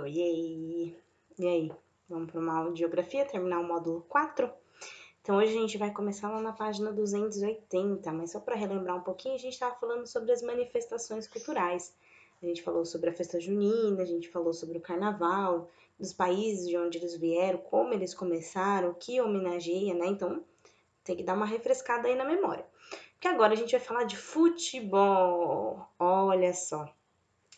Oiê! E aí, vamos para uma aula de geografia, terminar o módulo 4? Então hoje a gente vai começar lá na página 280, mas só para relembrar um pouquinho, a gente estava falando sobre as manifestações culturais. A gente falou sobre a festa junina, a gente falou sobre o carnaval, dos países de onde eles vieram, como eles começaram, o que homenageia, né? Então tem que dar uma refrescada aí na memória. Porque agora a gente vai falar de futebol. Olha só.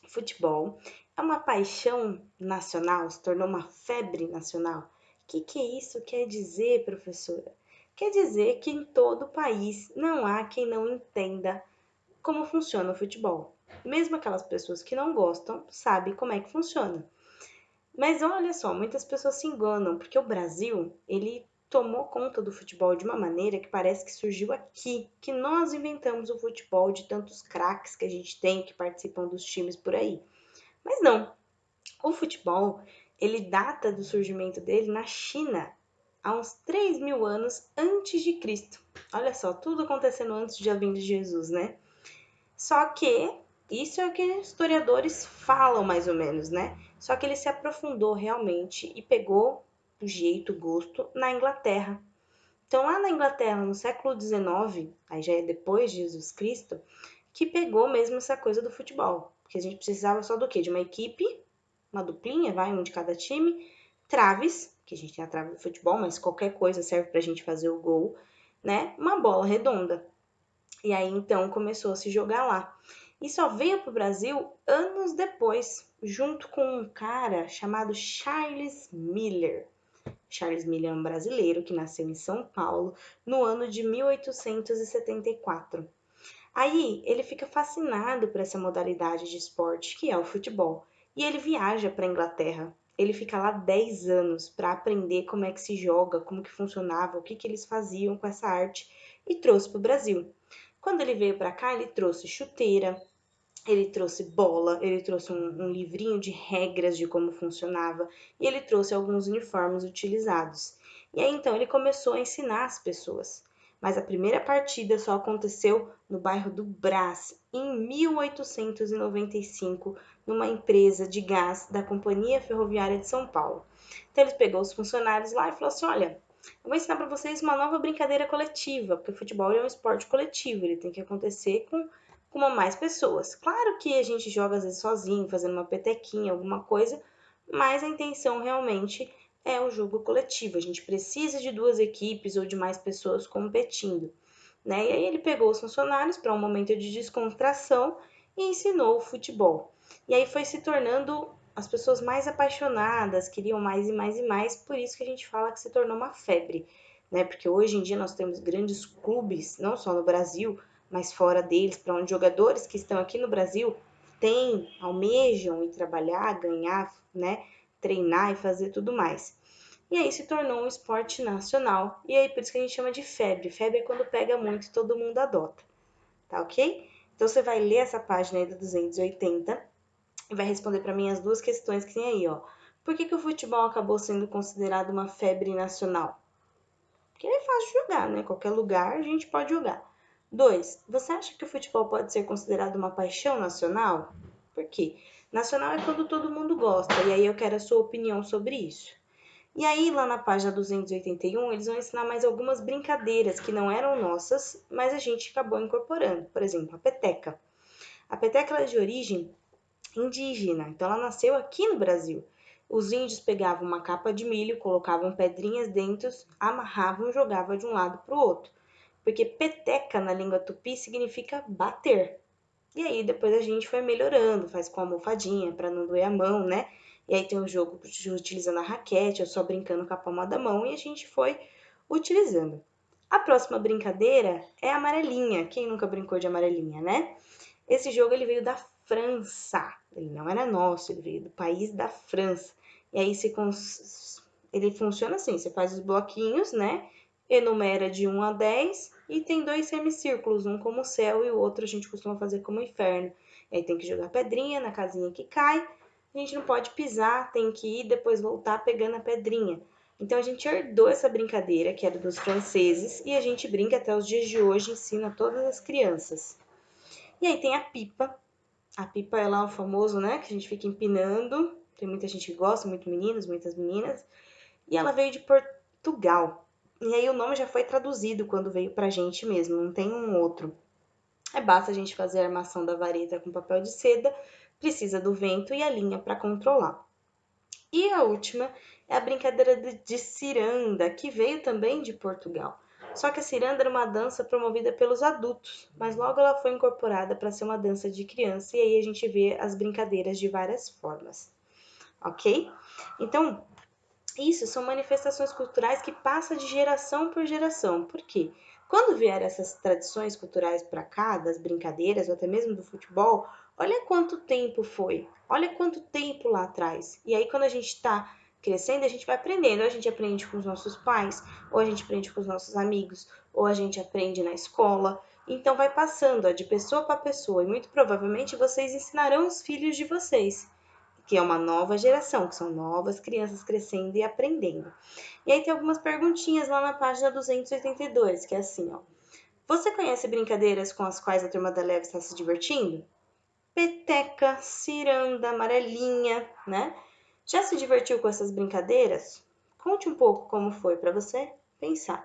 Futebol é uma paixão nacional, se tornou uma febre nacional. O que isso quer dizer, professora? Quer dizer que em todo o país não há quem não entenda como funciona o futebol. Mesmo aquelas pessoas que não gostam, sabem como é que funciona. Mas olha só, muitas pessoas se enganam, porque o Brasil, ele tomou conta do futebol de uma maneira que parece que surgiu aqui, que nós inventamos o futebol de tantos craques que a gente tem que participam dos times por aí. Mas não, o futebol, ele data do surgimento dele na China, há uns 3.000 anos antes de Cristo. Olha só, tudo acontecendo antes de a vinda de Jesus, né? Só que isso é o que historiadores falam mais ou menos, né? Só que ele se aprofundou realmente e pegou o jeito, o gosto na Inglaterra. Então, lá na Inglaterra, no século XIX, aí já é depois de Jesus Cristo, que pegou mesmo essa coisa do futebol. Porque a gente precisava só do quê? De uma equipe, uma duplinha, vai, um de cada time, traves, que a gente tem a trave do futebol, mas qualquer coisa serve pra gente fazer o gol, né? Uma bola redonda. E aí então começou a se jogar lá. E só veio pro Brasil anos depois, junto com um cara chamado Charles Miller. Charles Miller é um brasileiro que nasceu em São Paulo no ano de 1874. Aí ele fica fascinado por essa modalidade de esporte que é o futebol. E ele viaja para a Inglaterra. Ele fica lá 10 anos para aprender como é que se joga, como que funcionava, o que que eles faziam com essa arte e trouxe para o Brasil. Quando ele veio para cá, ele trouxe chuteira, ele trouxe bola, ele trouxe um livrinho de regras de como funcionava e ele trouxe alguns uniformes utilizados. E aí então ele começou a ensinar as pessoas. Mas a primeira partida só aconteceu no bairro do Brás, em 1895, numa empresa de gás da Companhia Ferroviária de São Paulo. Então ele pegou os funcionários lá e falou assim: olha, eu vou ensinar para vocês uma nova brincadeira coletiva, porque o futebol é um esporte coletivo, ele tem que acontecer com mais pessoas. Claro que a gente joga às vezes sozinho, fazendo uma petequinha, alguma coisa, mas a intenção realmente é o jogo coletivo. A gente precisa de duas equipes ou de mais pessoas competindo, né? E aí ele pegou os funcionários para um momento de descontração e ensinou o futebol. E aí foi se tornando as pessoas mais apaixonadas, queriam mais e mais e mais, por isso que a gente fala que se tornou uma febre, né? Porque hoje em dia nós temos grandes clubes, não só no Brasil, mas fora deles, para onde jogadores que estão aqui no Brasil têm, almejam ir trabalhar, ganhar, né? Treinar e fazer tudo mais. E aí se tornou um esporte nacional. E aí por isso que a gente chama de febre. Febre é quando pega muito e todo mundo adota. Tá ok? Então você vai ler essa página aí do 280 e vai responder para mim as duas questões que tem aí, ó. Por que o futebol acabou sendo considerado uma febre nacional? Porque ele é fácil de jogar, né? Qualquer lugar a gente pode jogar. 2. Você acha que o futebol pode ser considerado uma paixão nacional? Por quê? Nacional é quando todo mundo gosta, e aí eu quero a sua opinião sobre isso. E aí, lá na página 281, eles vão ensinar mais algumas brincadeiras que não eram nossas, mas a gente acabou incorporando. Por exemplo, a peteca. A peteca é de origem indígena, então ela nasceu aqui no Brasil. Os índios pegavam uma capa de milho, colocavam pedrinhas dentro, amarravam e jogavam de um lado para o outro. Porque peteca na língua tupi significa bater. E aí depois a gente foi melhorando, faz com a almofadinha para não doer a mão, né? E aí tem o jogo utilizando a raquete, eu só brincando com a palma da mão e a gente foi utilizando. A próxima brincadeira é a amarelinha. Quem nunca brincou de amarelinha, né? Esse jogo ele veio da França. Ele não era nosso, ele veio do país da França. E aí ele funciona assim, você faz os bloquinhos, né? Enumera de 1 a 10 e tem dois semicírculos, um como céu e o outro a gente costuma fazer como inferno. E aí tem que jogar pedrinha na casinha que cai, a gente não pode pisar, tem que ir depois voltar pegando a pedrinha. Então a gente herdou essa brincadeira, que era dos franceses, e a gente brinca até os dias de hoje, ensina a todas as crianças. E aí tem a pipa. A pipa ela é o famoso, né, que a gente fica empinando. tem muita gente que gosta, muitos meninos, muitas meninas, e ela veio de Portugal. E aí o nome já foi traduzido quando veio pra gente mesmo, não tem um outro. Basta a gente fazer a armação da vareta com papel de seda, precisa do vento e a linha para controlar. E a última é a brincadeira de ciranda, que veio também de Portugal. Só que a ciranda era uma dança promovida pelos adultos, mas logo ela foi incorporada para ser uma dança de criança, e aí a gente vê as brincadeiras de várias formas, ok? Então, isso são manifestações culturais que passam de geração por geração. Por quê? Quando vieram essas tradições culturais para cá, das brincadeiras ou até mesmo do futebol, olha quanto tempo foi, olha quanto tempo lá atrás. E aí, quando a gente está crescendo, a gente vai aprendendo. Ou a gente aprende com os nossos pais, ou a gente aprende com os nossos amigos, ou a gente aprende na escola. Então, vai passando ó, de pessoa para pessoa. E muito provavelmente vocês ensinarão os filhos de vocês, que é uma nova geração, que são novas crianças crescendo e aprendendo. E aí tem algumas perguntinhas lá na página 282, que é assim, ó. Você conhece brincadeiras com as quais a turma da Leve está se divertindo? Peteca, ciranda, amarelinha, né? Já se divertiu com essas brincadeiras? Conte um pouco como foi para você pensar.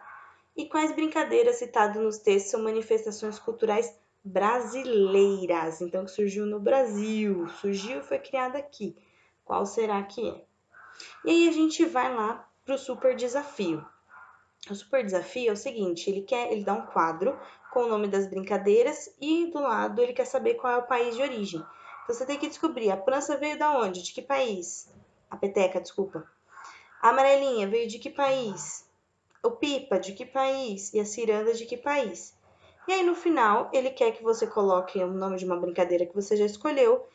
E quais brincadeiras citadas nos textos são manifestações culturais brasileiras? Então, que surgiu no Brasil, surgiu e foi criada aqui. Qual será que é? E aí a gente vai lá para o super desafio. O super desafio é o seguinte, ele dá um quadro com o nome das brincadeiras e do lado ele quer saber qual é o país de origem. Então você tem que descobrir, a prancha veio da onde? De que país? A peteca, desculpa. A amarelinha veio de que país? O pipa, de que país? E a ciranda, de que país? E aí, no final, ele quer que você coloque o nome de uma brincadeira que você já escolheu,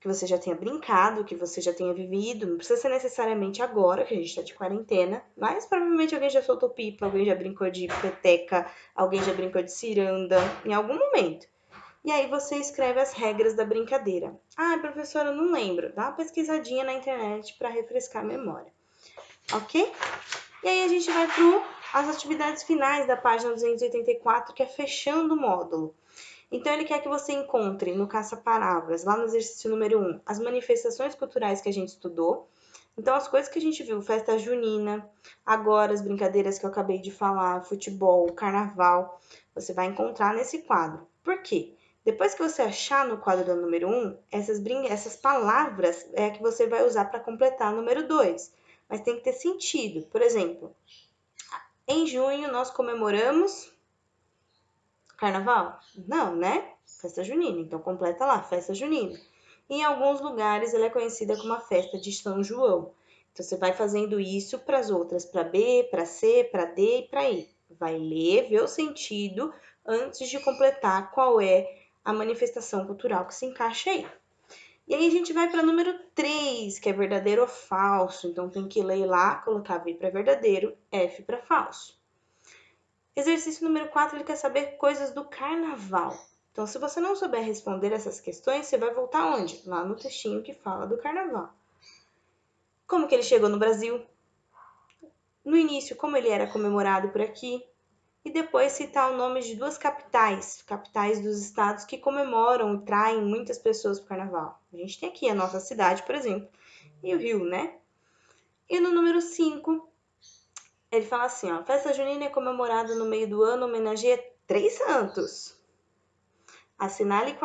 que você já tenha brincado, que você já tenha vivido. Não precisa ser necessariamente agora, que a gente tá de quarentena, mas provavelmente alguém já soltou pipa, alguém já brincou de peteca, alguém já brincou de ciranda, em algum momento. E aí você escreve as regras da brincadeira. Ah, professora, eu não lembro. Dá uma pesquisadinha na internet para refrescar a memória. Ok? E aí a gente vai para as atividades finais da página 284, que é fechando o módulo. Então ele quer que você encontre no caça-palavras, lá no exercício número 1, as manifestações culturais que a gente estudou. Então as coisas que a gente viu, festa junina, agora as brincadeiras que eu acabei de falar, futebol, carnaval, você vai encontrar nesse quadro. Por quê? Depois que você achar no quadro do número 1, essas palavras é a que você vai usar para completar o número 2. Mas tem que ter sentido. Por exemplo, em junho nós comemoramos carnaval? Não, né? Festa junina. Então completa lá, festa junina. Em alguns lugares ela é conhecida como a festa de São João. Então você vai fazendo isso para as outras, para B, para C, para D e para E. Vai ler, ver o sentido antes de completar qual é a manifestação cultural que se encaixa aí. E aí a gente vai para o número 3, que é verdadeiro ou falso. Então tem que ler lá, colocar V para verdadeiro, F para falso. Exercício número 4, ele quer saber coisas do carnaval. Então, se você não souber responder essas questões, você vai voltar onde? Lá no textinho que fala do carnaval. Como que ele chegou no Brasil? No início, como ele era comemorado por aqui? E depois citar o nome de duas capitais, capitais dos estados que comemoram e traem muitas pessoas para o carnaval. A gente tem aqui a nossa cidade, por exemplo, e o Rio, né? E no número 5, ele fala assim, ó, festa junina é comemorada no meio do ano, homenageia 3 santos. Assinale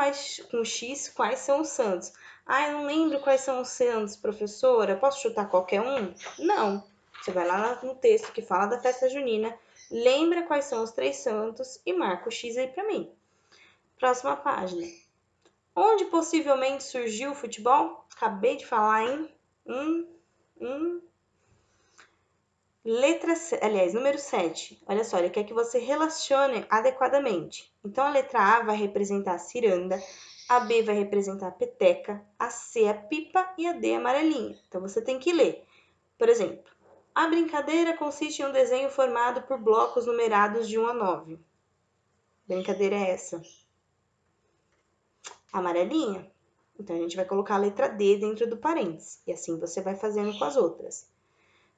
com X quais são os santos. Ah, eu não lembro quais são os santos, professora. Posso chutar qualquer um? Não. Você vai lá no texto que fala da festa junina, lembra quais são os 3 santos e marca o X aí para mim. Próxima página. Onde possivelmente surgiu o futebol? Acabei de falar, hein? Número 7. Olha só, ele quer que você relacione adequadamente. Então, a letra A vai representar a ciranda, a B vai representar a peteca, a C a pipa e a D a amarelinha. Então, você tem que ler. Por exemplo, a brincadeira consiste em um desenho formado por blocos numerados de 1 a 9. Brincadeira é essa? Amarelinha. Então, a gente vai colocar a letra D dentro do parênteses. E assim você vai fazendo com as outras.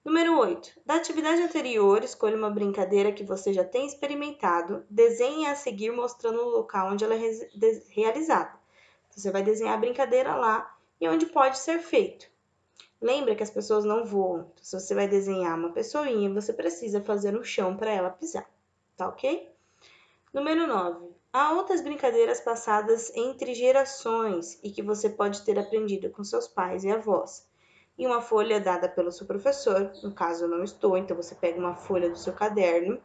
Número 8. Da atividade anterior, escolha uma brincadeira que você já tenha experimentado, desenhe a seguir mostrando o local onde ela é realizada. Você vai desenhar a brincadeira lá e onde pode ser feito. Lembra que as pessoas não voam. Então, se você vai desenhar uma pessoinha, você precisa fazer um chão para ela pisar, tá ok? Número 9. Há outras brincadeiras passadas entre gerações e que você pode ter aprendido com seus pais e avós. Em uma folha dada pelo seu professor, no caso eu não estou, então você pega uma folha do seu caderno,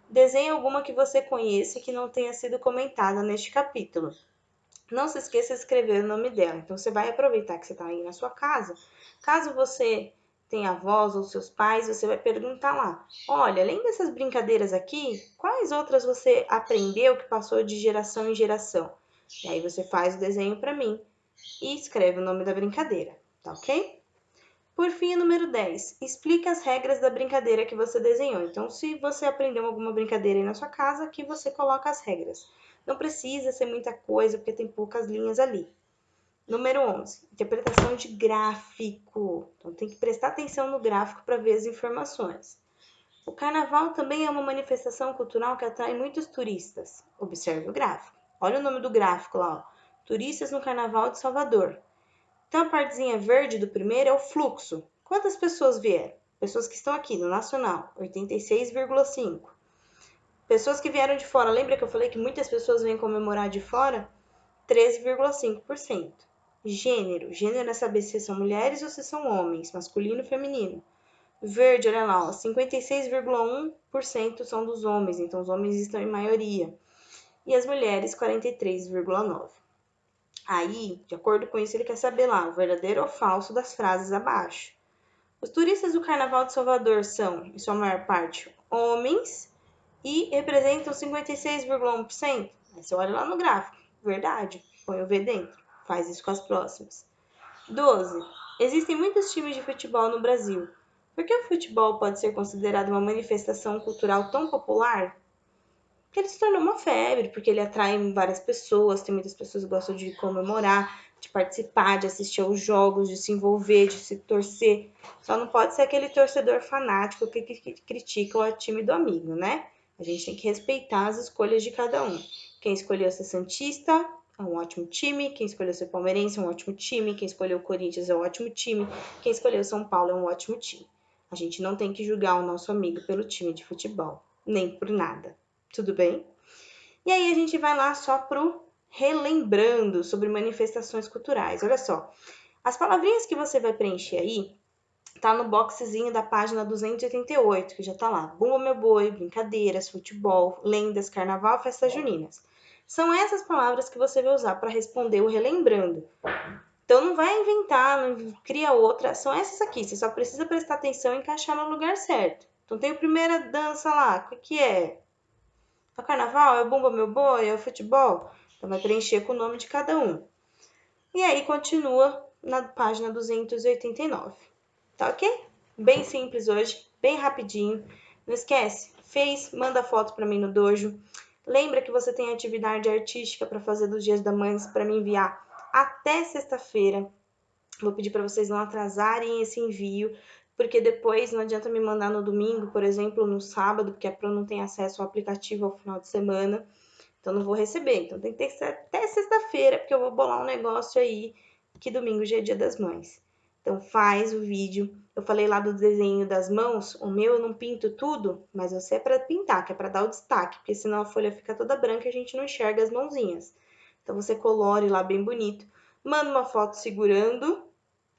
desenhe alguma que você conheça e que não tenha sido comentada neste capítulo. Não se esqueça de escrever o nome dela. Então, você vai aproveitar que você está aí na sua casa. Caso você tenha avós ou seus pais, você vai perguntar lá: olha, além dessas brincadeiras aqui, quais outras você aprendeu que passou de geração em geração? E aí você faz o desenho para mim e escreve o nome da brincadeira, tá ok? Por fim, número 10. Explica as regras da brincadeira que você desenhou. Então, se você aprendeu alguma brincadeira aí na sua casa, aqui você coloca as regras. Não precisa ser muita coisa, porque tem poucas linhas ali. Número 11. Interpretação de gráfico. Então, tem que prestar atenção no gráfico para ver as informações. O carnaval também é uma manifestação cultural que atrai muitos turistas. Observe o gráfico. Olha o nome do gráfico lá, ó. Turistas no Carnaval de Salvador. Então, a partezinha verde do primeiro é o fluxo. Quantas pessoas vieram? Pessoas que estão aqui no Nacional, 86,5. Pessoas que vieram de fora, lembra que eu falei que muitas pessoas vêm comemorar de fora? 13,5%. Gênero é saber se são mulheres ou se são homens, masculino e feminino. Verde, olha lá, ó, 56,1% são dos homens, então os homens estão em maioria. E as mulheres, 43,9%. Aí, de acordo com isso, ele quer saber lá o verdadeiro ou falso das frases abaixo. Os turistas do Carnaval de Salvador são, em sua maior parte, homens e representam 56,1%. Aí você olha lá no gráfico, verdade, põe o V dentro, faz isso com as próximas. 12. Existem muitos times de futebol no Brasil. Por que o futebol pode ser considerado uma manifestação cultural tão popular? Porque ele se tornou uma febre, porque ele atrai várias pessoas, tem muitas pessoas que gostam de comemorar, de participar, de assistir aos jogos, de se envolver, de se torcer. Só não pode ser aquele torcedor fanático que critica o time do amigo, né? A gente tem que respeitar as escolhas de cada um. Quem escolheu ser santista é um ótimo time, quem escolheu ser palmeirense é um ótimo time, quem escolheu o Corinthians é um ótimo time, quem escolheu São Paulo é um ótimo time. A gente não tem que julgar o nosso amigo pelo time de futebol, nem por nada. Tudo bem? E aí a gente vai lá só pro relembrando sobre manifestações culturais. Olha só, as palavrinhas que você vai preencher aí tá no boxezinho da página 288, que já tá lá. Bumba meu boi, brincadeiras, futebol, lendas, carnaval, festas juninas. São essas palavras que você vai usar para responder o relembrando. Então não vai inventar, não cria outra, são essas aqui. Você só precisa prestar atenção e encaixar no lugar certo. Então tem a primeira dança lá, o que é? É o carnaval? É o bumba meu boi? É o futebol? Então vai preencher com o nome de cada um. E aí continua na página 289. Tá ok? Bem simples hoje, bem rapidinho. Não esquece, fez, manda foto para mim no dojo. Lembra que você tem atividade artística para fazer dos Dias da Mães para me enviar até sexta-feira. Vou pedir para vocês não atrasarem esse envio, porque depois não adianta me mandar no domingo, por exemplo, no sábado, porque a Pro não tem acesso ao aplicativo ao final de semana, então não vou receber. Então tem que ser até sexta-feira, porque eu vou bolar um negócio aí, que domingo já é Dia das Mães. Então faz o vídeo. Eu falei lá do desenho das mãos, o meu eu não pinto tudo, mas você é para pintar, que é para dar o destaque, porque senão a folha fica toda branca e a gente não enxerga as mãozinhas. Então você colore lá bem bonito, manda uma foto segurando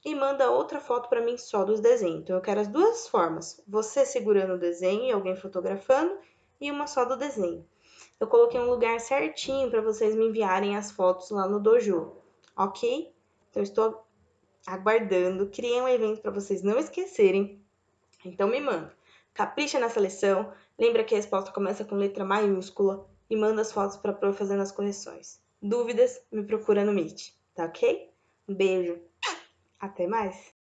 e manda outra foto para mim só dos desenhos. Então eu quero as duas formas, você segurando o desenho e alguém fotografando e uma só do desenho. Eu coloquei um lugar certinho para vocês me enviarem as fotos lá no dojo, ok? Então estou aguardando, criei um evento para vocês não esquecerem, então me manda. Capricha na seleção, lembra que a resposta começa com letra maiúscula e manda as fotos para Pro fazendo as correções. Dúvidas? Me procura no Meet, tá ok? Um beijo, até mais!